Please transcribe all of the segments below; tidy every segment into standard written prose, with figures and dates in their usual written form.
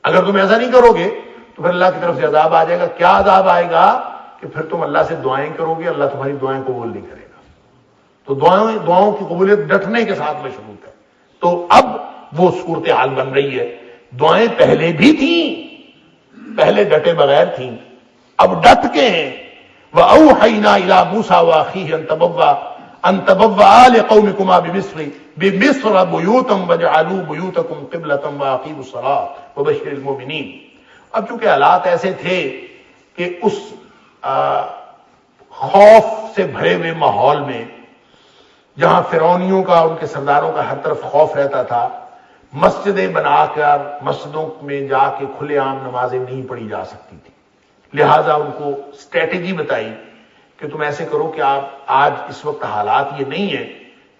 اگر تم ایسا نہیں کرو گے تو پھر اللہ کی طرف سے عذاب آ جائے گا. کیا عذاب آئے گا؟ کہ پھر تم اللہ سے دعائیں کرو گے, اللہ تمہاری دعائیں قبول نہیں کرے گا. تو دعاؤں کی قبولیت ڈٹنے کے ساتھ مشروط ہے. تو اب وہ صورتحال بن رہی ہے. دعائیں پہلے بھی تھیں, پہلے ڈٹے بغیر تھیں, اب ڈٹ کے ہیں. وَأَوْحَيْنَا إِلَىٰ مُوسَىٰ وَأَخِيهِ أَن تَبَوَّآ لِقَوْمِكُمَا بِمِصْرَ بُيُوتًا وَاجْعَلُوا بُيُوتَكُمْ قِبْلَةً وَأَقِيمُوا الصَّلَاةَ وَبَشِّرِ الْمُؤْمِنِينَ. اب چونکہ حالات ایسے تھے کہ اس خوف سے بھرے ہوئے ماحول میں جہاں فرعونیوں کا, ان کے سرداروں کا ہر طرف خوف رہتا تھا, مسجدیں بنا کر مسجدوں میں جا کے کھلے عام نمازیں نہیں پڑھی جا سکتی تھی. لہذا ان کو اسٹریٹجی بتائی کہ تم ایسے کرو کہ آپ آج اس وقت حالات یہ نہیں ہے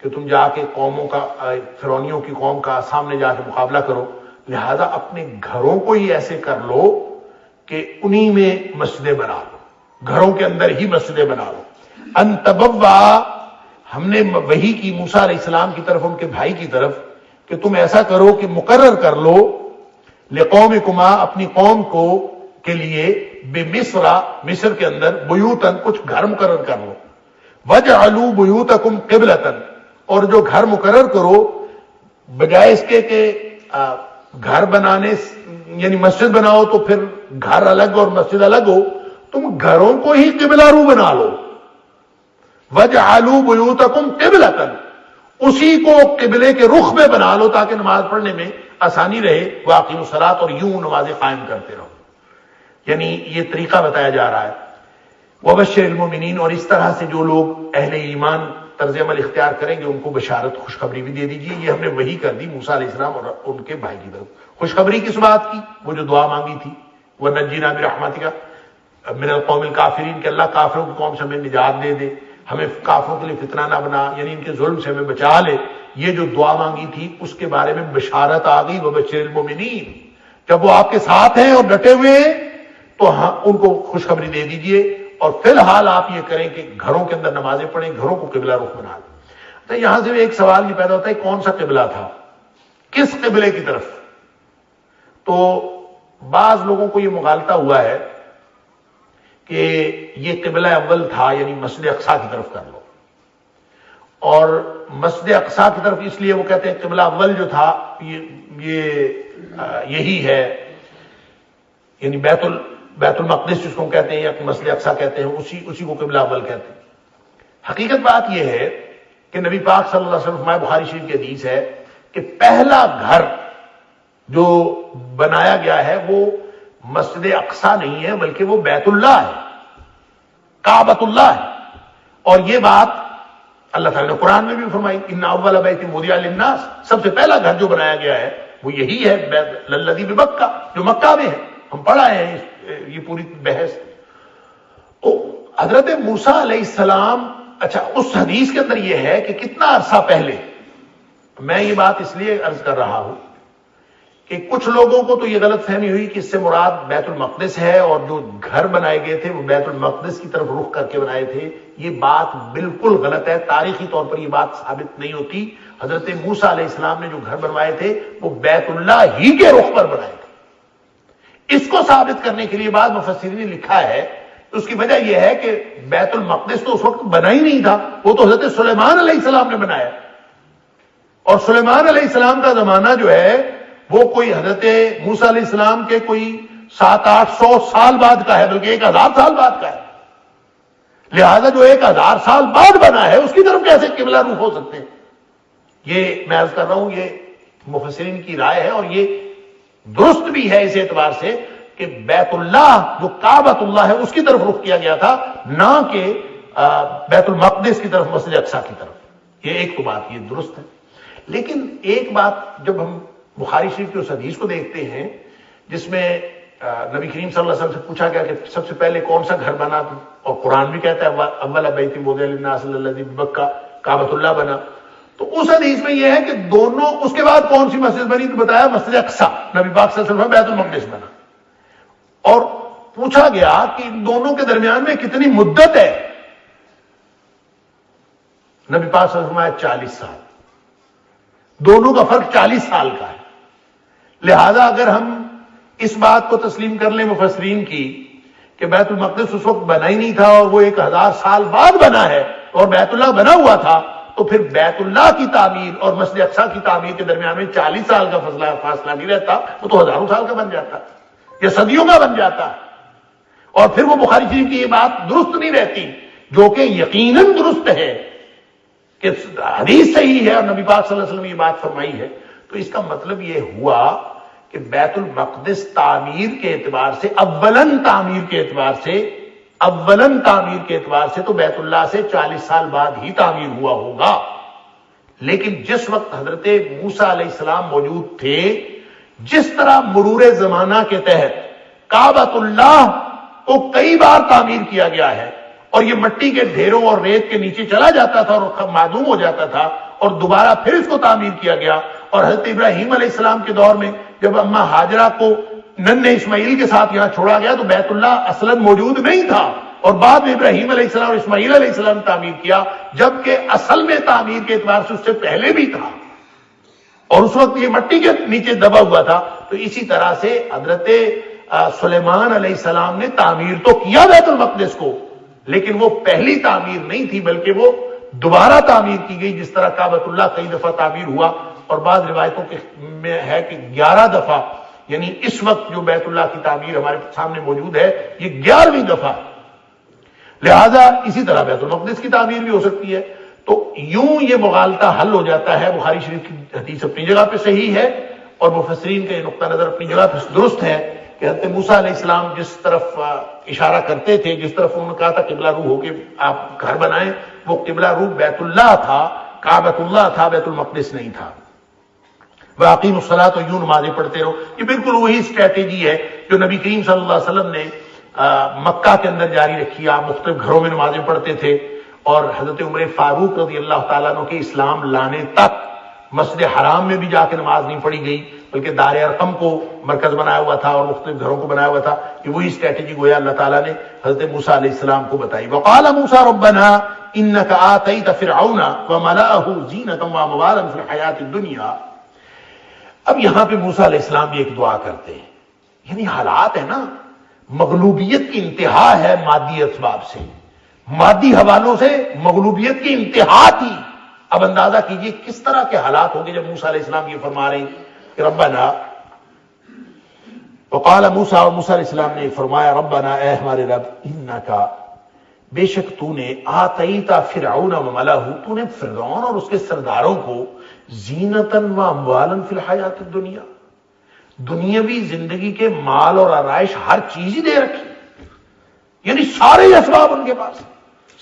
کہ تم جا کے قوموں کا, فرعونیوں کی قوم کا سامنے جا کے مقابلہ کرو. لہذا اپنے گھروں کو ہی ایسے کر لو کہ انہی میں مسجدیں بنا لو, گھروں کے اندر ہی مسجدیں بنا لو. ان تبوا, ہم نے وحی کی موسیٰ علیہ السلام کی طرف, ان کے بھائی کی طرف, کہ تم ایسا کرو کہ مقرر کر لو لقومکما, اپنی قوم کو کے لیے, بمصر, مصر کے اندر, بیوتن, کچھ گھر مقرر کر لو. وجعلوا بیوتکم قبلۃ, اور جو گھر مقرر کرو بجائے اس کے کہ گھر بنانے یعنی مسجد بناؤ تو پھر گھر الگ اور مسجد الگ ہو, تم گھروں کو ہی قبلہ رو بنا لو. وجعلوا بیوتکم قبلۃ, اسی کو قبلے کے رخ میں بنا لو تاکہ نماز پڑھنے میں آسانی رہے. واقیموا الصلاۃ, اور یوں نمازیں قائم کرتے رہو. یعنی یہ طریقہ بتایا جا رہا ہے. وبشر المؤمنین, اور اس طرح سے جو لوگ اہل ایمان طرز عمل اختیار کریں گے ان کو بشارت, خوشخبری بھی دے دیجیے. یہ ہم نے وہی کر دی موسیٰ علیہ السلام اور ان کے بھائی کی طرف. خوشخبری کس بات کی؟ وہ جو دعا مانگی تھی, وَنَجِّنَا بِرَحْمَتِكَ مِنَ الْقَوْمِ الْكَافِرِينَ, کہ اللہ کافروں کی قوم سے ہمیں نجات دے دے, ہمیں کافروں کے لیے فتنہ نہ بنا, یعنی ان کے ظلم سے ہمیں بچا لے. یہ جو دعا مانگی تھی اس کے بارے میں بشارت آ گئی. وَبَشِّرِ الْمُؤْمِنِينَ, جب وہ آپ کے ساتھ ہیں اور ڈٹے ہوئے ہیں تو ان کو خوشخبری دے دیجئے. اور فی الحال آپ یہ کریں کہ گھروں کے اندر نمازیں پڑھیں, گھروں کو قبلہ رخ بنا دیں. تو یہاں سے ایک سوال یہ پیدا ہوتا ہے, کون سا قبلہ تھا, کس قبلے کی طرف؟ تو بعض لوگوں کو یہ مغالطہ ہوا ہے کہ یہ قبلہ اول تھا, یعنی مسجد اقصیٰ کی طرف کر لو. اور مسجد اقصیٰ کی طرف اس لیے وہ کہتے ہیں قبلہ اول جو تھا یہی ہے, یعنی بیت المقدس جس کو کہتے ہیں یا مسجد اقصیٰ کہتے ہیں, اسی کو قبلہ اول کہتے ہیں. حقیقت بات یہ ہے کہ نبی پاک صلی اللہ علیہ وسلم, بخاری شریف کی حدیث ہے کہ پہلا گھر جو بنایا گیا ہے وہ مسجد اقصیٰ نہیں ہے بلکہ وہ بیت اللہ ہے, کعبۃ اللہ ہے. اور یہ بات اللہ تعالیٰ نے قرآن میں بھی فرمائی, ان اول بیت وضع للناس, سب سے پہلا گھر جو بنایا گیا ہے وہ یہی ہے, الذی بمکہ, جو مکہ میں ہے. ہم پڑھا ہے یہ پوری بحث. تو حضرت موسیٰ علیہ السلام, اچھا اس حدیث کے اندر یہ ہے کہ کتنا عرصہ پہلے, میں یہ بات اس لیے عرض کر رہا ہوں کہ کچھ لوگوں کو تو یہ غلط فہمی ہوئی کہ اس سے مراد بیت المقدس ہے, اور جو گھر بنائے گئے تھے وہ بیت المقدس کی طرف رخ کر کے بنائے تھے. یہ بات بالکل غلط ہے, تاریخی طور پر یہ بات ثابت نہیں ہوتی. حضرت موسیٰ علیہ السلام نے جو گھر بنوائے تھے وہ بیت اللہ ہی کے رخ پر بنائے تھے. اس کو ثابت کرنے کے لیے بعض مفسرین نے لکھا ہے, اس کی وجہ یہ ہے کہ بیت المقدس تو اس وقت بنا ہی نہیں تھا, وہ تو حضرت سلیمان علیہ السلام نے بنایا. اور سلیمان علیہ السلام کا زمانہ جو ہے وہ کوئی حضرت موسیٰ علیہ السلام کے کوئی 700-800 سال بعد کا ہے, بلکہ 1000 سال بعد کا ہے. لہذا جو 1000 سال بعد بنا ہے اس کی طرف کیسے قبلہ رخ ہو سکتے ہیں؟ یہ میں عرض کر رہا ہوں, یہ مفسرین کی رائے ہے, اور یہ درست بھی ہے اس اعتبار سے کہ بیت اللہ جو کعبۃ اللہ ہے اس کی طرف رخ کیا گیا تھا, نہ کہ بیت المقدس کی طرف, مسجد اقصیٰ کی طرف. یہ ایک تو بات یہ درست ہے. لیکن ایک بات, جب ہم بخاری شریف کی اس حدیث کو دیکھتے ہیں جس میں نبی کریم صلی اللہ علیہ وسلم سے پوچھا گیا کہ سب سے پہلے کون سا گھر بنا تھا, اور قرآن بھی کہتا ہے اول بیت وضع للناس الذی ببکہ, کعبۃ اللہ بنا. تو اس حدیث میں یہ ہے کہ دونوں, اس کے بعد کون سی مسجد بنی تو بتایا مسجد اقصیٰ, نبی پاک صلی اللہ علیہ وسلم بیت المقدس بنا. اور پوچھا گیا کہ ان دونوں کے درمیان میں کتنی مدت ہے, نبی پاک صلی اللہ علیہ وسلم 40 سال, دونوں کا فرق 40 سال کا ہے. لہذا اگر ہم اس بات کو تسلیم کر لیں مفسرین کی کہ بیت المقدس اس وقت بنا ہی نہیں تھا اور وہ 1000 سال بعد بنا ہے اور بیت اللہ بنا ہوا تھا، تو پھر بیت اللہ کی تعمیر اور مسجد اقصی کی تعمیر کے درمیان میں 40 سال کا فاصلہ نہیں رہتا، وہ تو ہزاروں سال کا بن جاتا یا صدیوں کا بن جاتا، اور پھر وہ بخاری شریف کی یہ بات درست نہیں رہتی، جو کہ یقیناً درست ہے کہ حدیث صحیح ہے اور نبی پاک صلی اللہ علیہ وسلم نے یہ بات فرمائی ہے۔ تو اس کا مطلب یہ ہوا کہ بیت المقدس تعمیر کے اعتبار سے اولن تعمیر کے اعتبار سے تو بیت اللہ سے 40 سال بعد ہی تعمیر ہوا ہوگا، لیکن جس وقت حضرت موسیٰ علیہ السلام موجود تھے، جس طرح مرور زمانہ کے تحت کعبۃ اللہ کو کئی بار تعمیر کیا گیا ہے اور یہ مٹی کے ڈھیروں اور ریت کے نیچے چلا جاتا تھا اور معدوم ہو جاتا تھا، اور دوبارہ پھر اس کو تعمیر کیا گیا، اور حضرت ابراہیم علیہ السلام کے دور میں جب اما ہاجرہ کو ننھے اسماعیل کے ساتھ یہاں چھوڑا گیا تو بیت اللہ اصلاً موجود نہیں تھا، اور بعد میں ابراہیم علیہ السلام اور اسماعیل علیہ السلام نے تعمیر کیا، جبکہ اصل میں تعمیر کے اعتبار سے اس سے پہلے بھی تھا اور اس وقت یہ مٹی کے نیچے دبا ہوا تھا۔ تو اسی طرح سے حضرت سلیمان علیہ السلام نے تعمیر تو کیا بیت المقدس کو، لیکن وہ پہلی تعمیر نہیں تھی بلکہ وہ دوبارہ تعمیر کی گئی، جس طرح کعبۃ اللہ کئی دفعہ تعمیر ہوا، اور بعض روایتوں میں ہے کہ 11 دفعہ، یعنی اس وقت جو بیت اللہ کی تعمیر ہمارے سامنے موجود ہے یہ 11ویں دفعہ، لہذا اسی طرح بیت المقدس کی تعمیر بھی ہو سکتی ہے۔ تو یوں یہ مغالطہ حل ہو جاتا ہے۔ بخاری شریف کی حدیث اپنی جگہ پہ صحیح ہے اور مفسرین کا یہ نقطہ نظر اپنی جگہ پہ درست ہے کہ حضرت موسیٰ علیہ السلام جس طرف اشارہ کرتے تھے، جس طرف انہوں نے کہا تھا قبلہ رو ہو کے آپ گھر بنائیں، وہ قبلہ رو بیت اللہ تھا، کعبۃ اللہ تھا، بیت المقدس نہیں تھا۔ وَأَقِیمُوا الصَّلَاةَ اور یوں نمازیں پڑھتے رہو، یہ بالکل وہی اسٹریٹجی ہے جو نبی کریم صلی اللہ علیہ وسلم نے مکہ کے اندر جاری رکھی۔ آپ مختلف گھروں میں نمازیں پڑھتے تھے، اور حضرت عمر فاروق رضی اللہ تعالیٰ عنہ کے اسلام لانے تک مسجد حرام میں بھی جا کے نماز نہیں پڑھی گئی، بلکہ دار ارقم کو مرکز بنایا ہوا تھا اور مختلف گھروں کو بنایا ہوا تھا۔ کہ وہی اسٹریٹجی گویا اللہ تعالیٰ نے حضرت موسیٰ علیہ السلام کو بتائی۔ وقال موسیٰ ربنا انک آتیت فرعون وملأہ زینۃ واموالا فی الحیاۃ الدنیا۔ اب یہاں پہ موسیٰ علیہ السلام بھی ایک دعا کرتے ہیں، یعنی حالات ہے نا، مغلوبیت کی انتہا ہے مادی اسباب سے، مادی حوالوں سے مغلوبیت کی انتہا تھی۔ اب اندازہ کیجئے کس طرح کے حالات ہوں گے جب موسیٰ علیہ السلام یہ فرما رہے ہیں کہ ربنا، وقال موسیٰ، اور موسیٰ علیہ السلام نے فرمایا ربنا، اے ہمارے رب، انکا، بے شک تو نے، آتیتا فرعون وملأہ، تو نے فرعون اور اس کے سرداروں کو زینتاً و اموالاً فی الحیات الدنیا، دنیاوی زندگی کے مال اور آرائش ہر چیز ہی دے رکھی، یعنی سارے اسباب ان کے پاس،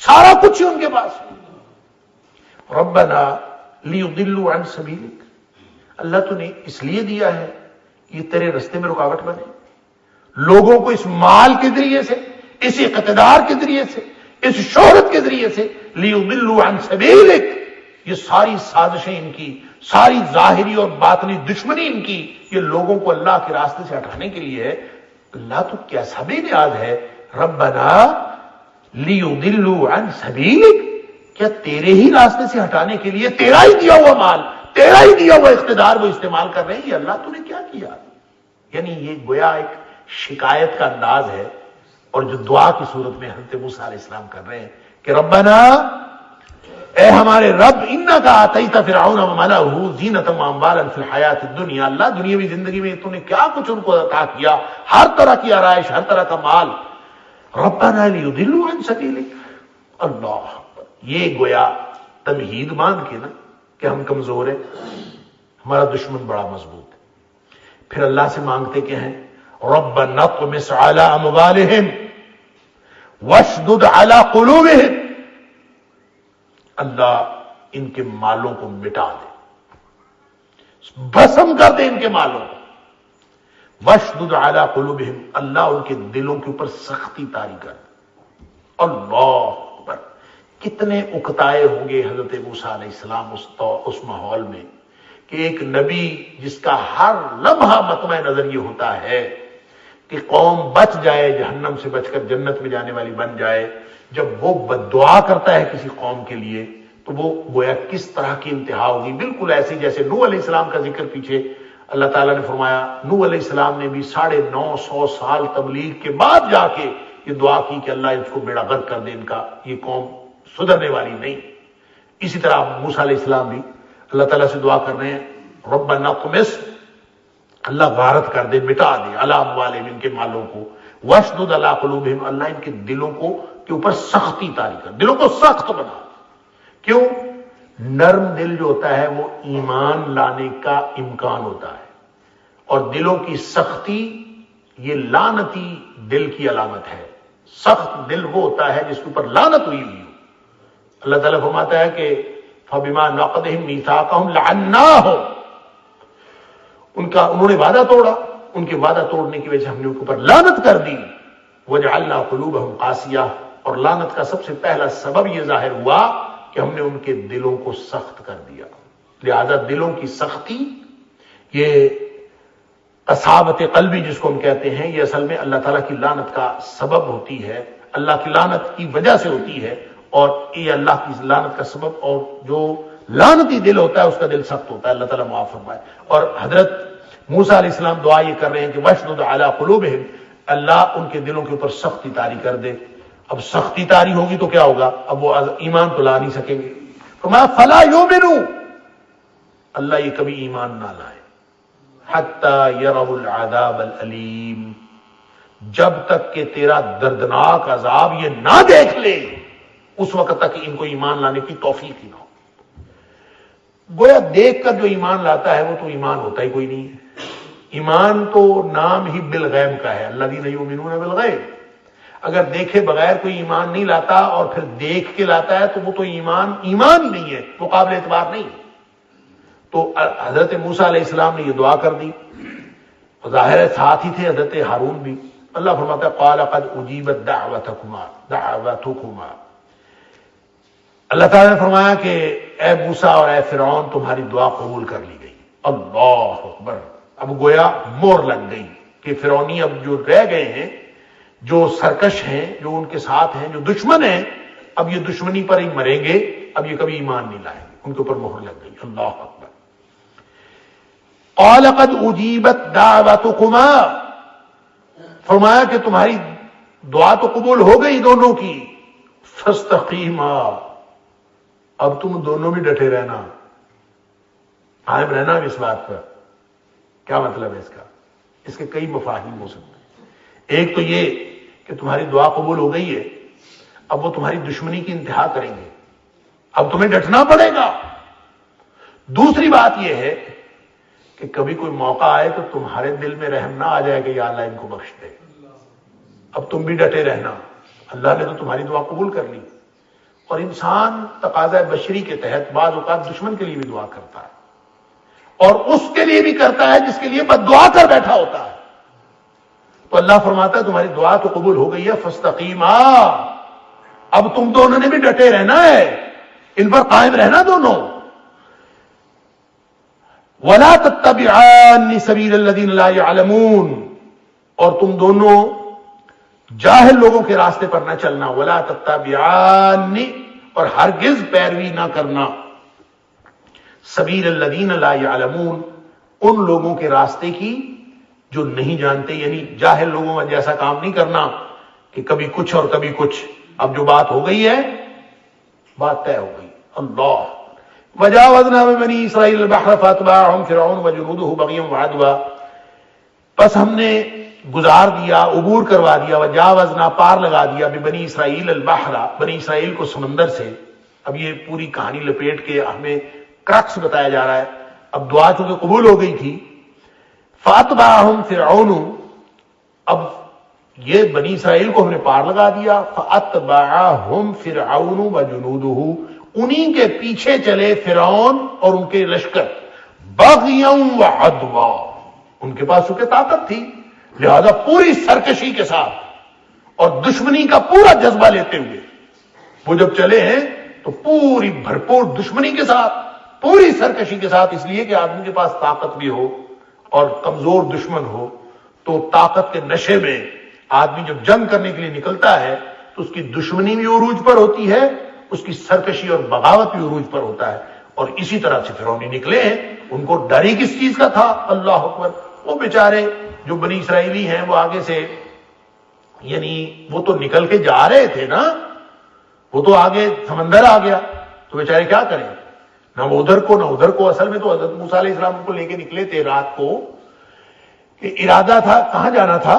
سارا کچھ ہی ان کے پاس۔ ربنا لیضلوا عن سبیلک، اللہ تو نے اس لیے دیا ہے یہ تیرے رستے میں رکاوٹ بنے، لوگوں کو اس مال کے ذریعے سے، اس اقتدار کے ذریعے سے، اس شہرت کے ذریعے سے، لیضلوا عن سبیلک، یہ ساری سازشیں ان کی، ساری ظاہری اور باطنی دشمنی ان کی، یہ لوگوں کو اللہ کے راستے سے ہٹانے کے لیے ہے۔ اللہ تو کیسا بے نیاز ہے، ربنا لیضلوا عن سبیلک، کیا تیرے ہی راستے سے ہٹانے کے لیے تیرا ہی دیا ہوا مال، تیرا ہی دیا ہوا اقتدار وہ استعمال کر رہے ہیں، یہ اللہ تو نے کیا کیا؟ یعنی یہ گویا ایک شکایت کا انداز ہے، اور جو دعا کی صورت میں حضرت موسیٰ علیہ السلام کر رہے ہیں کہ ربنا، اے ہمارے رب، انکا آتیت فرعون وملأہ زینۃ واموالا فی الحیات الدنیا، اللہ دنیاوی زندگی میں تو نے کیا کچھ ان کو عطا کیا، ہر طرح کی آرائش، ہر طرح کا مال، ربنا لیضلوا عن سبیلک۔ اللہ، یہ گویا تمہید مان کے نا کہ ہم کمزور ہیں، ہمارا دشمن بڑا مضبوط ہے، پھر اللہ سے مانگتے کیا ہیں، ربنا اطمس علی اموالہم واشدد علی قلوبہم، اللہ ان کے مالوں کو مٹا دے، بھسم کر دے ان کے مالوں کو، واشدد علی قلوبہم، اللہ ان کے دلوں کے اوپر سختی طاری کر دے۔ اللہ اکبر، کتنے اکتائے ہوں گے حضرت موسیٰ علیہ السلام اس ماحول میں کہ ایک نبی جس کا ہر لمحہ مطمع نظر یہ ہوتا ہے کہ قوم بچ جائے، جہنم سے بچ کر جنت میں جانے والی بن جائے، جب وہ بد دعا کرتا ہے کسی قوم کے لیے تو وہ گویا کس طرح کی انتہا ہوگی، بالکل ایسے جیسے نوح علیہ السلام کا ذکر پیچھے اللہ تعالیٰ نے فرمایا نوح علیہ السلام نے بھی 950 سال تبلیغ کے بعد جا کے یہ دعا کی کہ اللہ اس کو بیڑا غرق کر دے، ان کا یہ قوم سدھرنے والی نہیں۔ اسی طرح موسیٰ علیہ السلام بھی اللہ تعالیٰ سے دعا کر رہے ہیں ربنا طمس، اللہ غارت کر دے، مٹا دے علی اموالہم، ان کے مالوں کو، واشدد علی قلوبہم، اللہ ان کے دلوں کو کے اوپر سختی طاری کر، دلوں کو سخت بنا۔ کیوں؟ نرم دل جو ہوتا ہے وہ ایمان لانے کا امکان ہوتا ہے، اور دلوں کی سختی یہ لعنتی دل کی علامت ہے۔ سخت دل وہ ہوتا ہے جس کے اوپر لعنت ہوئی ہوئی ہو۔ اللہ تعالیٰ فرماتا ہے کہ فَبِمَا نَقْضِهِمْ مِيثَاقَهُمْ لَعَنَّاهُمْ، انہوں نے وعدہ توڑا، ان کے وعدہ توڑنے کی وجہ سے ہم نے ان کے اوپر لعنت کر دی۔ وَجَعَلْنَا قُلُوبَهُمْ قَاسِيَةً، اور لعنت کا سب سے پہلا سبب یہ ظاہر ہوا کہ ہم نے ان کے دلوں کو سخت کر دیا۔ لہذا دلوں کی سختی، یہ قساوت قلبی جس کو ہم کہتے ہیں، یہ اصل میں اللہ تعالیٰ کی لعنت کا سبب ہوتی ہے، اللہ کی لعنت کی وجہ سے ہوتی ہے، اور یہ اللہ کی لعنت کا سبب، اور جو لعنتی دل ہوتا ہے اس کا دل سخت ہوتا ہے۔ اللہ تعالیٰ معاف فرمائے۔ اور حضرت موسیٰ علیہ السلام دعا یہ کر رہے ہیں کہ واشدد علی قلوبہم، اللہ ان کے دلوں کے اوپر سختی طاری کر دے۔ اب سختی طاری ہوگی تو کیا ہوگا؟ اب وہ ایمان تو لا نہیں سکیں گے۔ فرمایا فلا یؤمنوا، اللہ یہ کبھی ایمان نہ لائے، حتی یروا العذاب العلیم، جب تک کہ تیرا دردناک عذاب یہ نہ دیکھ لے، اس وقت تک ان کو ایمان لانے کی توفیق ہی نہ ہو۔ گویا دیکھ کر جو ایمان لاتا ہے وہ تو ایمان ہوتا ہی کوئی نہیں ہے۔ ایمان تو نام ہی بالغیب کا ہے، الذین یؤمنون بالغیب۔ اگر دیکھے بغیر کوئی ایمان نہیں لاتا اور پھر دیکھ کے لاتا ہے تو وہ تو ایمان ہی نہیں ہے، وہ قابل اعتبار نہیں ہے۔ تو حضرت موسیٰ علیہ السلام نے یہ دعا کر دی، ظاہر ہے ساتھ ہی تھے حضرت ہارون بھی۔ اللہ فرماتا ہے قال قد اجیبت دعوتکما، اللہ تعالیٰ نے فرمایا کہ اے موسیٰ اور اے فرعون تمہاری دعا قبول کر لی گئی۔ اللہ اکبر، اب گویا مور لگ گئی کہ فرعونی اب جو رہ گئے ہیں، جو سرکش ہیں، جو ان کے ساتھ ہیں، جو دشمن ہیں، اب یہ دشمنی پر ہی مریں گے، اب یہ کبھی ایمان نہیں لائیں گے، ان کے اوپر مہر لگ گئی۔ اللہ اکبر۔ قال قد اجیبت دعوتکما، فرمایا کہ تمہاری دعا تو قبول ہو گئی دونوں کی، فاستقیما، اب تم دونوں بھی ڈٹے رہنا، قائم رہنا اس بات پر۔ کیا مطلب ہے اس کا؟ اس کے کئی مفاہیم ہو سکتے ہیں۔ ایک تو یہ کہ تمہاری دعا قبول ہو گئی ہے، اب وہ تمہاری دشمنی کی انتہا کریں گے، اب تمہیں ڈٹنا پڑے گا۔ دوسری بات یہ ہے کہ کبھی کوئی موقع آئے تو تمہارے دل میں رحم نہ آ جائے کہ یا اللہ ان کو بخش دے، اب تم بھی ڈٹے رہنا، اللہ نے تو تمہاری دعا قبول کر لی۔ اور انسان تقاضۂ بشری کے تحت بعض اوقات دشمن کے لیے بھی دعا کرتا ہے، اور اس کے لیے بھی کرتا ہے جس کے لیے بد دعا کر بیٹھا ہوتا ہے۔ تو اللہ فرماتا ہے تمہاری دعا تو قبول ہو گئی ہے، فاستقیما، اب تم دونوں نے بھی ڈٹے رہنا ہے، ان پر قائم رہنا دونوں۔ وَلَا تَتَّبِعَانِ سَبِيلَ الَّذِينَ لَا يَعْلَمُونَ، اور تم دونوں جاہل لوگوں کے راستے پر نہ چلنا، وَلَا تَتَّبِعَانِ، اور ہرگز پیروی نہ کرنا، سبیل الذین لا یعلمون، ان لوگوں کے راستے کی جو نہیں جانتے، یعنی جاہل لوگوں کا جیسا کام نہیں کرنا کہ کبھی کچھ اور کبھی کچھ۔ اب جو بات ہو گئی ہے، بات طے ہو گئی۔ اللہ وجاوزنا ببنی اسرائیل البحر فاتبعهم فرعون وجنودہ بغیا وعدوا، پس ہم نے گزار دیا، عبور کروا دیا، وجاوزنا، پار لگا دیا، ببنی اسرائیل البحر، بنی اسرائیل کو سمندر سے۔ اب یہ پوری کہانی لپیٹ کے ہمیں کرکس بتایا جا رہا ہے۔ اب دعا چونکہ قبول ہو گئی تھی، فاتبعهم فرعون، اب یہ بنی اسرائیل کو ہم نے پار لگا دیا، فاتبعهم فرعون وجنودہ، انہی کے پیچھے چلے فرعون اور ان کے لشکر، بغیا وعدوا، ان کے پاس چونکہ طاقت تھی لہذا پوری سرکشی کے ساتھ اور دشمنی کا پورا جذبہ لیتے ہوئے وہ جب چلے ہیں تو پوری بھرپور دشمنی کے ساتھ، پوری سرکشی کے ساتھ، اس لیے کہ آدمی کے پاس طاقت بھی ہو اور کمزور دشمن ہو تو طاقت کے نشے میں آدمی جب جنگ کرنے کے لیے نکلتا ہے تو اس کی دشمنی بھی عروج پر ہوتی ہے، اس کی سرکشی اور بغاوت بھی عروج پر ہوتا ہے۔ اور اسی طرح سے فرعونی نکلے ہیں. ان کو ڈر ہی کس چیز کا تھا؟ اللہ اکبر. وہ بیچارے جو بنی اسرائیلی ہیں وہ آگے سے یعنی وہ تو نکل کے جا رہے تھے نا، وہ تو آگے سمندر آ گیا تو بیچارے کیا کریں، نہ وہ ادھر کو نہ ادھر کو. اصل میں تو حضرت موسیٰ علیہ السلام کو لے کے نکلے تھے رات کو، کہ ارادہ تھا کہاں جانا تھا،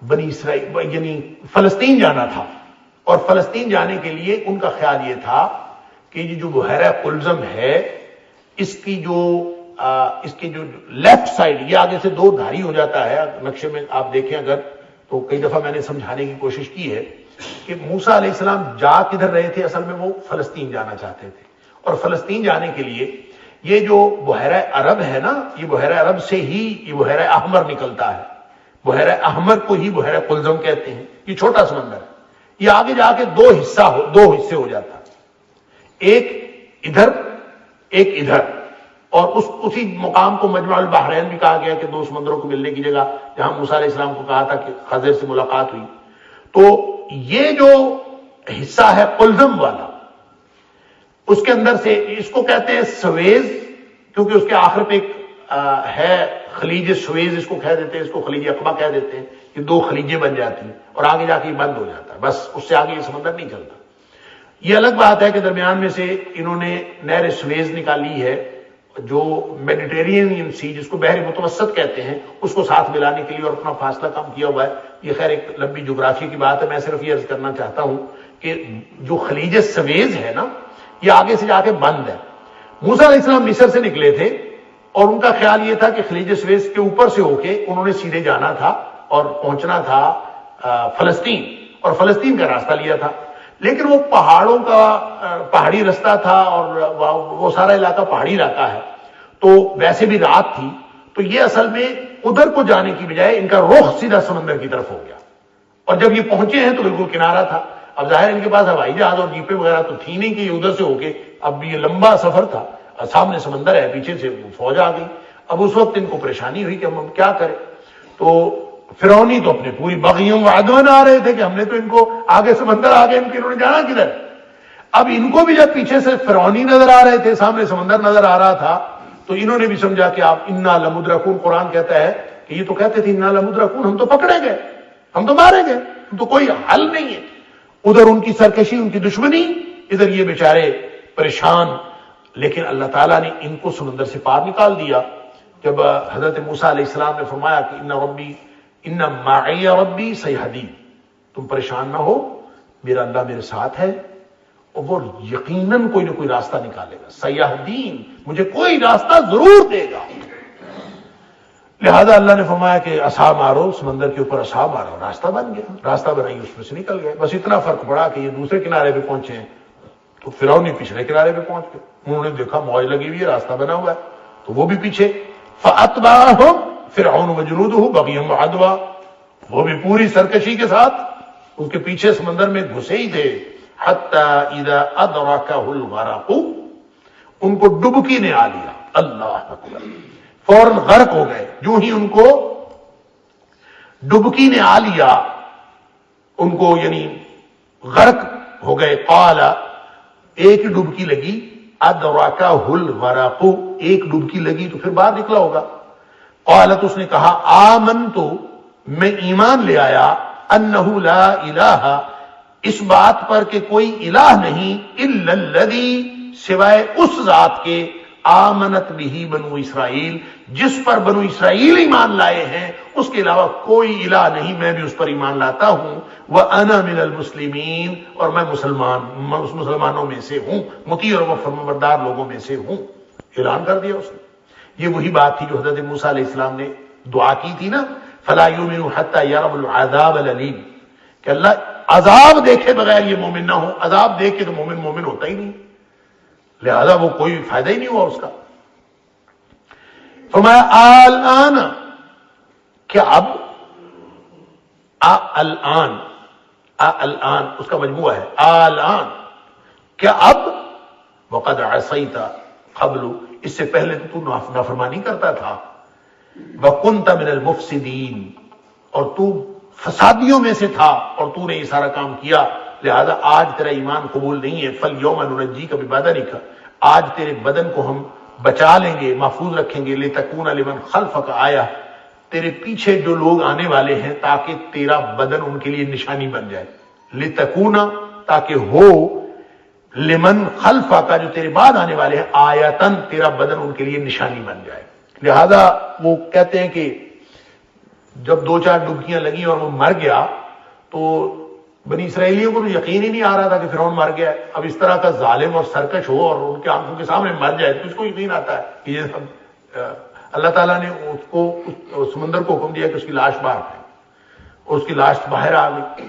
بنی اسرائیل یعنی فلسطین جانا تھا. اور فلسطین جانے کے لیے ان کا خیال یہ تھا کہ یہ جو بحیرہ قلزم ہے اس کی جو لیفٹ سائڈ یہ آگے سے دو دھاری ہو جاتا ہے. نقشے میں آپ دیکھیں اگر تو کئی دفعہ میں نے سمجھانے کی کوشش کی ہے کہ موسیٰ علیہ السلام جا کدھر رہے تھے، اصل میں وہ فلسطین جانا چاہتے تھے. اور فلسطین جانے کے لیے یہ جو بحیرہ عرب ہے نا، یہ بحیرہ عرب سے ہی یہ بحیرہ احمر نکلتا ہے. بحیرہ احمر کو ہی بحیرہ قلزم کہتے ہیں. یہ چھوٹا سمندر ہے، یہ آگے جا کے دو حصے ہو جاتا ہے، ایک ادھر ایک ادھر. اور اسی مقام کو مجمع البحرین بھی کہا گیا کہ دو سمندروں کو ملنے کی جگہ، جہاں موسیٰ علیہ السلام کو کہا تھا کہ خضر سے ملاقات ہوئی. تو یہ جو حصہ ہے قلزم والا، اس کے اندر سے اس کو کہتے ہیں سویز، کیونکہ اس کے آخر پہ ایک ہے خلیج سویز، اس کو کہہ دیتے ہیں، اس کو خلیج عقبہ کہہ دیتے ہیں. یہ دو خلیجیں بن جاتی ہیں اور آگے جا کے یہ بند ہو جاتا ہے، بس اس سے آگے یہ سمندر نہیں چلتا. یہ الگ بات ہے کہ درمیان میں سے انہوں نے نہر سویز نکالی ہے، جو میڈیٹرینین سی جس کو بحر متوسط کہتے ہیں، اس کو ساتھ ملانے کے لیے اور اپنا فاصلہ کم کیا ہوا ہے. یہ خیر ایک لمبی جغرافی کی بات ہے، میں صرف یہ عرض کرنا چاہتا ہوں کہ جو خلیج سویز ہے نا، یہ آگے سے جا کے بند ہے. موسیٰ علیہ السلام مصر سے نکلے تھے اور ان کا خیال یہ تھا کہ خلیج سویز کے اوپر سے ہو کے انہوں نے سیدھے جانا تھا اور پہنچنا تھا فلسطین، اور فلسطین کا راستہ لیا تھا. لیکن وہ پہاڑوں کا پہاڑی رستہ تھا اور وہ سارا علاقہ پہاڑی علاقہ ہے، تو ویسے بھی رات تھی، تو یہ اصل میں ادھر کو جانے کی بجائے ان کا رخ سیدھا سمندر کی طرف ہو گیا. اور جب یہ پہنچے ہیں تو بالکل کنارہ تھا. اب ظاہر ان کے پاس ہوائی جہاز اور جیپیں وغیرہ تو تھی نہیں کہ یہ ادھر سے ہو کے، اب یہ لمبا سفر تھا، سامنے سمندر ہے، پیچھے سے فوج آ گئی. اب اس وقت ان کو پریشانی ہوئی کہ ہم کیا کریں. تو فرعونی تو اپنے پوری بغیوں و عدوان آ رہے تھے کہ ہم نے تو ان کو آگے سمندر آگے انہوں نے جانا کدھر. اب ان کو بھی جب پیچھے سے فرعونی نظر آ رہے تھے، سامنے سمندر نظر آ رہا تھا، تو انہوں نے بھی سمجھا کہ آپ انا لمدرکون، قرآن کہتا ہے کہ یہ تو کہتے تھے انا لمدرکون، ہم تو پکڑے گئے، ہم تو مارے گئے، ہم تو کوئی حل نہیں ہے. ادھر ان کی سرکشی، ان کی دشمنی، ادھر یہ بیچارے پریشان. لیکن اللہ تعالیٰ نے ان کو سمندر سے پار نکال دیا. جب حضرت موسیٰ علیہ السلام نے فرمایا کہ ان معی ربی سیہدین، تم پریشان نہ ہو، میرا اللہ میرے ساتھ ہے اور وہ یقیناً کوئی نہ کوئی راستہ نکالے گا. سیہدین، مجھے کوئی راستہ ضرور دے گا. لہذا اللہ نے فرمایا کہ عصا مارو، سمندر کے اوپر عصا مارو، راستہ بن گیا. راستہ بنائی، اس میں سے نکل گئے. بس اتنا فرق پڑا کہ یہ دوسرے کنارے پہ پہنچے ہیں تو فرعونی پچھلے کنارے پہ پہنچ گئے. انہوں نے دیکھا موج لگی ہوئی ہے، راستہ بنا ہوا ہے، تو وہ بھی پیچھے. فَأَتْبَعَهُمْ فِرْعَوْنُ وَجُنُودُهُ بَغْيًا وَعَدْوًا، وہ بھی پوری سرکشی کے ساتھ ان کے پیچھے سمندر میں گھسے ہی تھے. حَتَّى إِذَا أَدْرَكَهُ الْغَرَقُ، ان کو ڈبکی نے آ لیا. اللہ اکبر، فوراً غرق ہو گئے. جو ہی ان کو ڈبکی نے آ لیا، ان کو یعنی غرق ہو گئے. قال، ایک ڈبکی لگی، ادرکہ الغرق، ایک ڈبکی لگی تو پھر باہر نکلا ہوگا. قالت، اس نے کہا، آمنت، میں ایمان لے آیا، انہ لا الہ، اس بات پر کہ کوئی الہ نہیں، الا الذی، سوائے اس ذات کے، آمنت بھی بنو اسرائیل، جس پر بنو اسرائیل ایمان لائے ہیں، اس کے علاوہ کوئی الہ نہیں، میں بھی اس پر ایمان لاتا ہوں. وَأَنَا مِنَ الْمُسْلِمِينَ، اور میں مسلمانوں میں سے ہوں، مطیع اور فرمانبردار لوگوں میں سے ہوں. اعلان کر دیا اس نے. یہ وہی بات تھی جو حضرت موسیٰ علیہ السلام نے دعا کی تھی نا، فَلَا يُؤْمِنُ حَتَّى يَرَوْا الْعَذَابَ الْأَلِيمَ، کہ اللہ عذاب دیکھے بغیر یہ مومن نہ ہو. عذاب دیکھ کے تو مومن ہوتا ہی نہیں، لہذا وہ کوئی فائدہ ہی نہیں ہوا اس کا. فرمایا الآن، کیا اب، الآن اس کا مجموعہ ہے، الآن، کیا اب، وقد عصیت قبل، اس سے پہلے تو نافرمانی کرتا تھا، وکنت من المفسدین، اور تو فسادیوں میں سے تھا اور تو نے یہ سارا کام کیا، لہذا آج تیرا ایمان قبول نہیں ہے. فالیوم ننجیک ببدنک، آج تیرے بدن کو ہم بچا لیں گے، محفوظ رکھیں گے، لتکون لمن خلفک آیا، تیرے پیچھے جو لوگ آنے والے ہیں تاکہ تیرا بدن ان کے لیے نشانی بن جائے، لتکون تاکہ ہو، لمن خلفہ کا جو تیرے بعد آنے والے ہیں، آیتن تیرا بدن ان کے لیے نشانی بن جائے۔ لہذا وہ کہتے ہیں کہ جب 2-4 ڈبکیاں لگی اور وہ مر گیا تو بنی اسرائیلیوں کو تو یقین ہی نہیں آ رہا تھا کہ فرعون مر گیا ہے۔ اب اس طرح کا ظالم اور سرکش ہو اور ان کے آنکھوں کے سامنے مر جائے تو اس کو یقین آتا ہے کہ یہ سب اللہ تعالیٰ نے اس کو سمندر کو حکم دیا کہ اس کی لاش باہر پھینک، اس کی لاش باہر آ گئی۔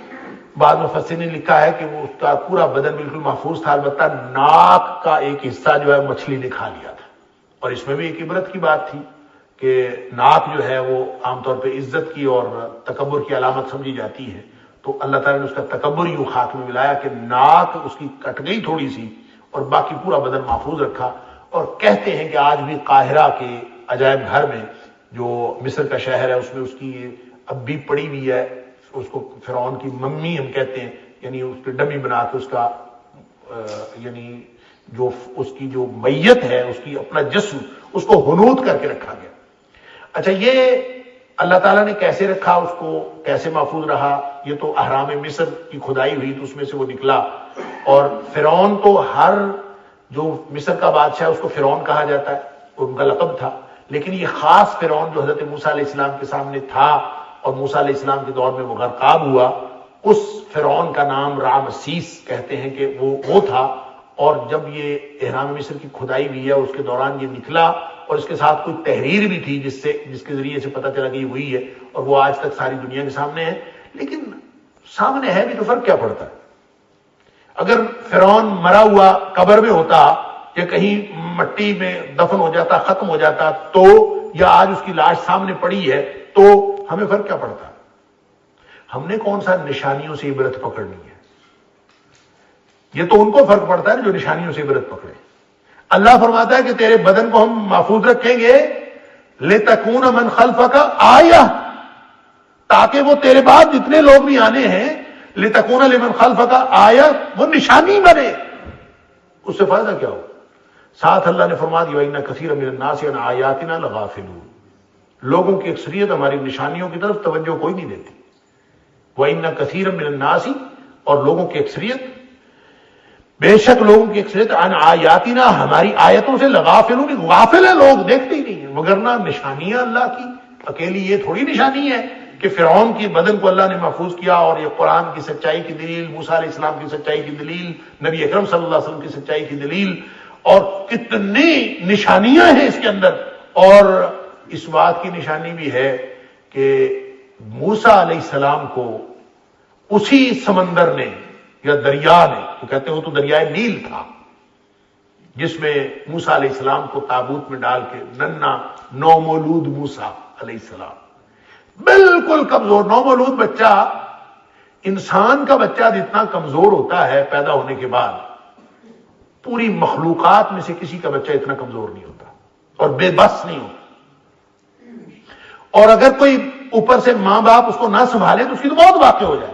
بعد میں مفسرین نے لکھا ہے کہ وہ اس کا پورا بدن بالکل محفوظ تھا، البتہ ناک کا ایک حصہ جو ہے مچھلی نے کھا لیا تھا۔ اور اس میں بھی ایک عبرت کی بات تھی کہ ناک جو ہے وہ عام طور پہ عزت کی اور تکبر کی علامت سمجھی جاتی ہے، تو اللہ تعالیٰ نے اس کا تکبر یوں خاک میں ملایا کہ ناک اس کی کٹ گئی تھوڑی سی اور باقی پورا بدن محفوظ رکھا۔ اور کہتے ہیں کہ آج بھی قاہرہ کے عجائب گھر میں جو مصر کا شہر ہے اس میں اس کی اب بھی پڑی ہوئی ہے، اس کو فرعون کی ممی ہم کہتے ہیں، یعنی اس کی ڈمی بنا کے اس کا یعنی جو اس کی جو میت ہے اس کی اپنا جسم اس کو حنوط کر کے رکھا گیا۔ اچھا، یہ اللہ تعالیٰ نے کیسے رکھا، اس کو کیسے محفوظ رہا؟ یہ تو اہرام مصر کی کھدائی ہوئی تو اس میں سے وہ نکلا، اور فرعون تو ہر جو مصر کا بادشاہ اس کو فرعون کہا جاتا ہے، ان کا لقب تھا، لیکن یہ خاص فرعون جو حضرت موسیٰ علیہ السلام کے سامنے تھا اور موسیٰ علیہ السلام کے دور میں وہ غرقاب ہوا، اس فرعون کا نام رامسیس کہتے ہیں کہ وہ تھا۔ اور جب یہ اہرام مصر کی کھدائی ہوئی ہے اس کے دوران یہ نکلا، اور اس کے ساتھ کوئی تحریر بھی تھی جس کے ذریعے سے پتہ چلا کہ یہ وہی ہے، اور وہ آج تک ساری دنیا کے سامنے ہے۔ لیکن سامنے ہے بھی تو فرق کیا پڑتا ہے؟ اگر فرعون مرا ہوا قبر میں ہوتا یا کہیں مٹی میں دفن ہو جاتا، ختم ہو جاتا تو، یا آج اس کی لاش سامنے پڑی ہے تو ہمیں فرق کیا پڑتا؟ ہم نے کون سا نشانیوں سے عبرت پکڑنی ہے؟ یہ تو ان کو فرق پڑتا ہے جو نشانیوں سے عبرت پکڑے۔ اللہ فرماتا ہے کہ تیرے بدن کو ہم محفوظ رکھیں گے، لِتَكُونَ مَنْ خَلْفَكَ آیَةً، تاکہ وہ تیرے بعد جتنے لوگ بھی آنے ہیں، لِتَكُونَ لِمَنْ خَلْفَكَ آیَةً، وہ نشانی بنے۔ اس سے فائدہ کیا ہو؟ ساتھ اللہ نے فرما دیا وَإِنَّ كَثِيرًا مِنَ النَّاسِ عَنْ آیَاتِنَا لَغَافِلُونَ، لوگوں کی اکثریت ہماری نشانیوں کی طرف توجہ کوئی نہیں دیتی۔ وَإِنَّ كَثِيرًا مِنَ النَّاسِ، اور لوگوں کی اکثریت، بے شک لوگوں کی اکثریت، عن آیاتنا، ہماری آیتوں سے لغافلون، غافل ہیں لوگ، دیکھتے ہی نہیں ہیں۔ وگرنہ نشانیاں اللہ کی اکیلی یہ تھوڑی نشانی ہے کہ فرعون کی بدن کو اللہ نے محفوظ کیا، اور یہ قرآن کی سچائی کی دلیل، موسیٰ علیہ السلام کی سچائی کی دلیل، نبی اکرم صلی اللہ علیہ وسلم کی سچائی کی دلیل، اور کتنی نشانیاں ہیں اس کے اندر۔ اور اس بات کی نشانی بھی ہے کہ موسیٰ علیہ السلام کو اسی سمندر نے یا دریا نے، وہ کہتے ہیں وہ تو دریائے نیل تھا، جس میں موسیٰ علیہ السلام کو تابوت میں ڈال کے، ننا نومولود موسیٰ علیہ السلام، بالکل کمزور نومولود بچہ، انسان کا بچہ جتنا کمزور ہوتا ہے پیدا ہونے کے بعد، پوری مخلوقات میں سے کسی کا بچہ اتنا کمزور نہیں ہوتا اور بے بس نہیں ہوتا۔ اور اگر کوئی اوپر سے ماں باپ اس کو نہ سنبھالے تو اس کی تو موت واقع ہو جائے۔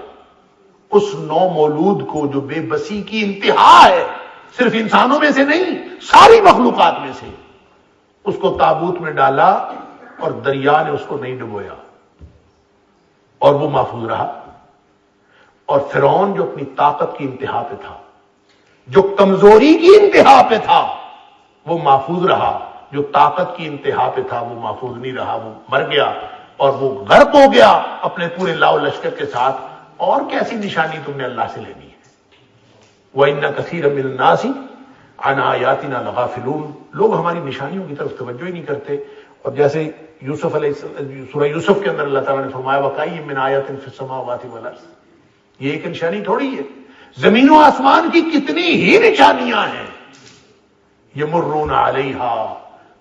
اس نو مولود کو جو بے بسی کی انتہا ہے، صرف انسانوں میں سے نہیں ساری مخلوقات میں سے، اس کو تابوت میں ڈالا اور دریا نے اس کو نہیں ڈبویا اور وہ محفوظ رہا۔ اور فرعون جو اپنی طاقت کی انتہا پہ تھا، جو کمزوری کی انتہا پہ تھا، وہ محفوظ رہا، جو طاقت کی انتہا پہ تھا وہ محفوظ نہیں رہا، وہ مر گیا اور وہ غرق ہو گیا اپنے پورے لاؤ لشکر کے ساتھ۔ اور کیسی نشانی تم نے اللہ سے لینی ہے؟ وَإِنَّ كَثِيرًا مِنَ النَّاسِ عَنْ آیَاتِنَا لَغَافِلُونَ، لوگ ہماری نشانیوں کی طرف توجہ ہی نہیں کرتے۔ اور جیسے یوسف علیہ السلام، سورہ یوسف کے اندر اللہ تعالیٰ نے فرمایا وَكَأَيٍّ مِّنْ آیَةٍ فِي السَّمَاوَاتِ وَالْأَرْضِ، یہ ایک نشانی تھوڑی ہے، زمین و آسمان کی کتنی ہی نشانیاں ہیں۔ یمرون علیہا،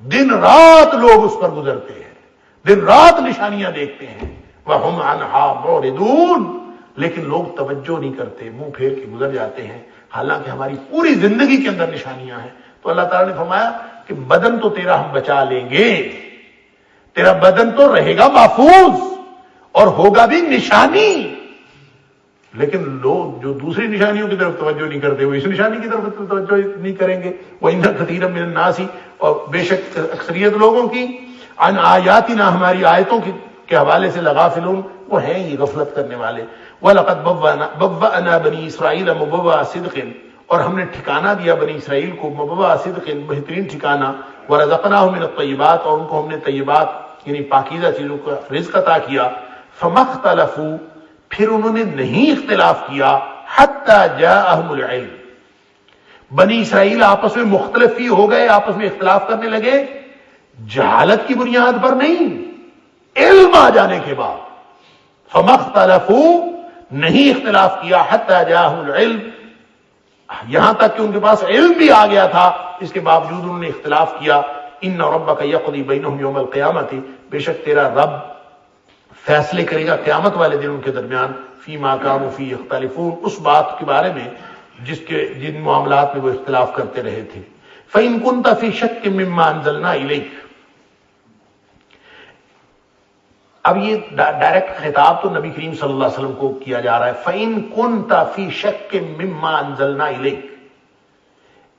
دن رات لوگ اس پر گزرتے ہیں، دن رات نشانیاں دیکھتے ہیں، وَهُمْ عَنْهَا مُعْرِضُونَ، لیکن لوگ توجہ نہیں کرتے، منہ پھیر کے گزر جاتے ہیں، حالانکہ ہماری پوری زندگی کے اندر نشانیاں ہیں۔ تو اللہ تعالیٰ نے فرمایا کہ بدن تو تیرا ہم بچا لیں گے، تیرا بدن تو رہے گا محفوظ اور ہوگا بھی نشانی۔ لیکن لوگ جو دوسری نشانیوں کی طرف توجہ نہیں کرتے وہ اس نشانی کی طرف توجہ نہیں کریں گے. وَإِنَّ كَثِيرًا مِنَ النَّاسِ اور بے شک اکثریت لوگوں کی عن آیاتنا ہماری آیتوں کے حوالے سے لغافلون وہ ہیں یہ غفلت کرنے والے. وَلَقَدْ بَوَّأْنَا بَنِي إِسْرَائِيلَ مُبَوَّأَ صِدْقٍ اور ہم نے ٹھکانہ دیا بنی اسرائیل کو مبوّأ صدق بہترین ٹھکانہ. وَرَزَقْنَاهُم مِّنَ الطَّيِّبَاتِ اور ان کو ہم نے طیبات یعنی پاکیزہ چیزوں کا رزق عطا کیا. فَمَا اخْتَلَفُوا پھر انہوں نے نہیں اختلاف کیا حَتَّى جَاءَهُمُ الْعِلْمُ بنی اسرائیل آپس میں مختلف ہی ہو گئے, آپس میں اختلاف کرنے لگے جہالت کی بنیاد پر نہیں, علم آ جانے کے بعد. فَمَا اخْتَلَفُوا نہیں اختلاف کیا حَتَّى جَاءَهُمُ الْعِلْمُ یہاں تک کہ ان کے پاس علم بھی آ گیا تھا, اس کے باوجود انہوں نے اختلاف کیا. ان ربک یقضی بینہم یوم القیامت بے شک تیرا رب فیصلے کرے گا قیامت والے دن ان کے درمیان. فیما کانوا فیہ یختلفون اس بات کے بارے میں جن معاملات میں وہ اختلاف کرتے رہے تھے. فإن كنت فی شک مما انزلنا الیک اب یہ ڈائریکٹ خطاب تو نبی کریم صلی اللہ علیہ وسلم کو کیا جا رہا ہے. فَإِن كُنْتَ فِي شَكٍّ مِّمَّا أَنزَلْنَا إِلَيْكَ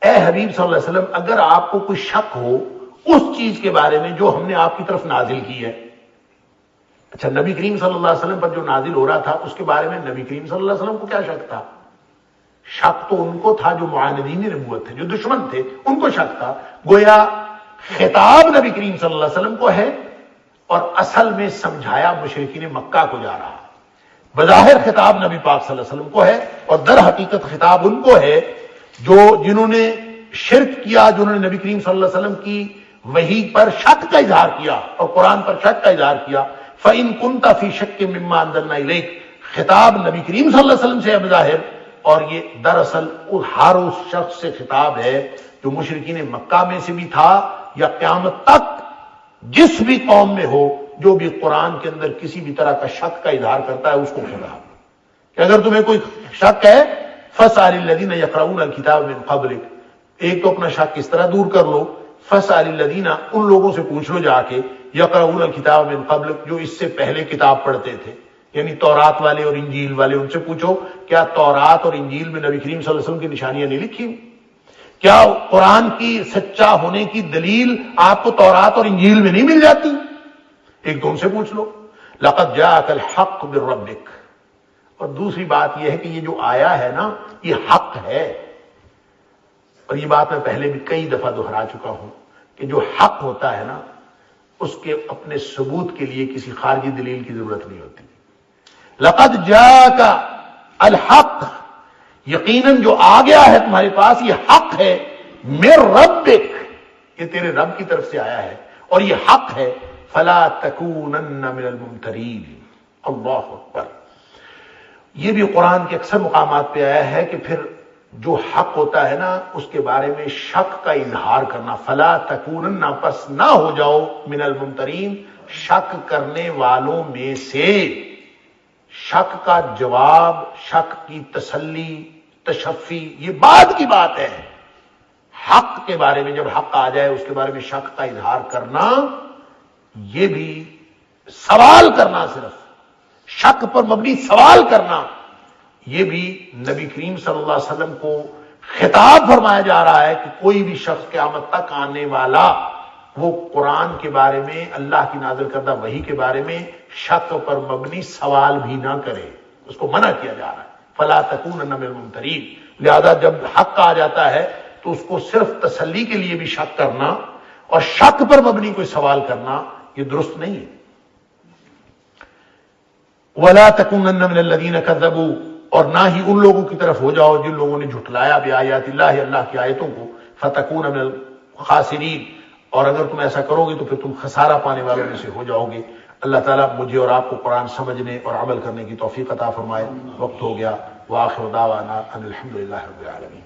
اے حبیب صلی اللہ علیہ وسلم اگر آپ کو کوئی شک ہو اس چیز کے بارے میں جو ہم نے آپ کی طرف نازل کی ہے. اچھا نبی کریم صلی اللہ علیہ وسلم پر جو نازل ہو رہا تھا اس کے بارے میں نبی کریم صلی اللہ علیہ وسلم کو کیا شک تھا؟ شک تو ان کو تھا جو معاندین نبوت تھے, جو دشمن تھے, ان کو شک تھا. گویا خطاب نبی کریم صلی اللہ علیہ وسلم کو ہے اور اصل میں سمجھایا مشرکین مکہ کو جا رہا. بظاہر خطاب نبی پاک صلی اللہ علیہ وسلم کو ہے اور در حقیقت خطاب ان کو ہے جنہوں نے شرک کیا, جنہوں نے نبی کریم صلی اللہ علیہ وسلم کی وحی پر شک کا اظہار کیا اور قرآن پر شک کا اظہار کیا. فَإِن كُنْتَ فِي شَكٍّ مِّمَّا أَنزَلْنَا إِلَيْكَ خطاب نبی کریم صلی اللہ علیہ وسلم سے ہے بظاہر, اور یہ دراصل ہر اس شخص سے خطاب ہے جو مشرکین مکہ میں سے بھی تھا یا قیامت تک جس بھی قوم میں ہو جو بھی قرآن کے اندر کسی بھی طرح کا شک کا اظہار کرتا ہے اس کو خطاب کہ اگر تمہیں کوئی شک ہے فَاسْأَلِ الَّذِينَ يَقْرَؤُونَ الْكِتَابَ مِن قَبْلِكَ ایک تو اپنا شک اس طرح دور کر لو. فَاسْأَلِ الَّذِينَ ان لوگوں سے پوچھ لو جا کے يَقْرَؤُونَ الْكِتَابَ مِن قَبْلِكَ جو اس سے پہلے کتاب پڑھتے تھے, یعنی تورات والے اور انجیل والے. ان سے پوچھو کیا تورات اور انجیل میں نبی کریم صلی اللہ علیہ وسلم کی نشانیاں نہیں لکھی ہوئی؟ کیا قرآن کی سچا ہونے کی دلیل آپ کو تورات اور انجیل میں نہیں مل جاتی؟ ایک تو ان سے پوچھ لو. لَقَدْ جَاءَكَ الْحَقُّ مِن رَّبِّكَ اور دوسری بات یہ ہے کہ یہ جو آیا ہے نا یہ حق ہے, اور یہ بات میں پہلے بھی کئی دفعہ دہرا چکا ہوں کہ جو حق ہوتا ہے نا اس کے اپنے ثبوت کے لیے کسی خارجی دلیل کی ضرورت نہیں ہوتی. لَقَدْ جَاءَكَ الْحَقُّ یقیناً جو آ گیا ہے تمہارے پاس یہ حق ہے. مِن رَّبِّكَ یہ تیرے رب کی طرف سے آیا ہے اور یہ حق ہے. فَلَا تَكُونَنَّ مِنَ الْمُمْتَرِينَ اللہ اکبر. یہ بھی قرآن کے اکثر مقامات پہ آیا ہے کہ پھر جو حق ہوتا ہے نا اس کے بارے میں شک کا اظہار کرنا. فَلَا تَكُونَنَّ پس نہ ہو جاؤ مِنَ الْمُمْتَرِينَ شک کرنے والوں میں سے. شک کا جواب, شک کی تسلی, تشفی یہ بعد کی بات ہے. حق کے بارے میں جب حق آ جائے اس کے بارے میں شک کا اظہار کرنا یہ بھی سوال کرنا, صرف شک پر مبنی سوال کرنا یہ بھی نبی کریم صلی اللہ علیہ وسلم کو خطاب فرمایا جا رہا ہے کہ کوئی بھی شخص قیامت تک آنے والا وہ قرآن کے بارے میں, اللہ کی نازل کردہ وحی کے بارے میں شک پر مبنی سوال بھی نہ کرے. اس کو منع کیا جا رہا ہے. فَلَا تَكُونَنَّ مِنَ الْمُمْتَرِينَ لہذا جب حق آ جاتا ہے تو اس کو صرف تسلی کے لیے بھی شک کرنا اور شک پر مبنی کوئی سوال کرنا یہ درست نہیں ہے. وَلَا تَكُونَنَّ مِنَ الَّذِينَ كَذَّبُوا اور نہ ہی ان لوگوں کی طرف ہو جاؤ جن لوگوں نے جھٹلایا بآیات اللہ, اللہ کی آیتوں کو. فَتَكُونَ مِنَ الْخَاسِرِينَ اور اگر تم ایسا کرو گے تو پھر تم خسارہ پانے والوں میں سے ہو جاؤ گے. اللہ تعالیٰ مجھے اور آپ کو قرآن سمجھنے اور عمل کرنے کی توفیق عطا فرمائے. وقت ہو گیا. وآخر دعوانا ان الحمد للہ رب العالمین.